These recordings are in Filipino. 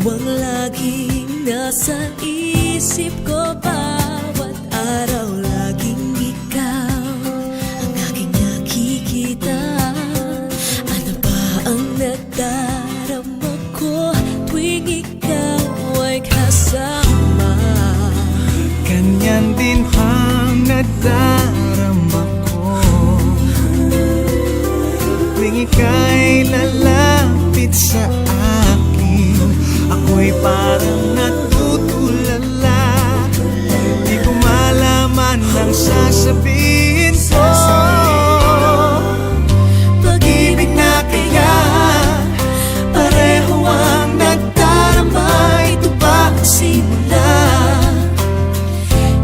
ang laging nasa isip ko. Bawat araw laging ikaw ang aking nakikita. Ano ba ang nadarama ko tuwing ikaw ay kasama? Ganyan din ang nadarama ko tuwing ika'y lalapit sa akin. Ako'y parang natutulala, di ko malaman ang sasabihin ko. Pag-ibig na kaya pareho ang nagdarama. Ito ba ang simula?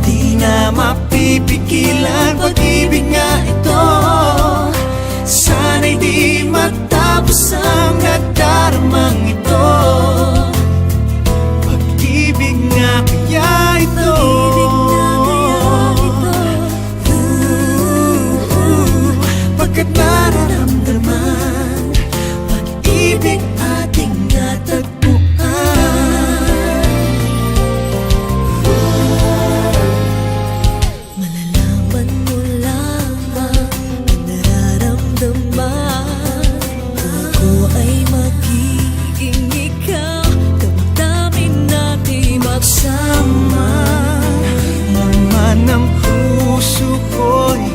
Di na mapipigilan. Pag-ibig nga ito, sana'y di matapos ang nagdaramang ito. Pag-ibig nga kaya ito, pagkat nararamdaman pag-ibig ating natagpuan. Malalaman mo lamang ang nararamdaman. Kung ako ay magiging ikaw, damdamin natin magsama. Naman ang puso ko'y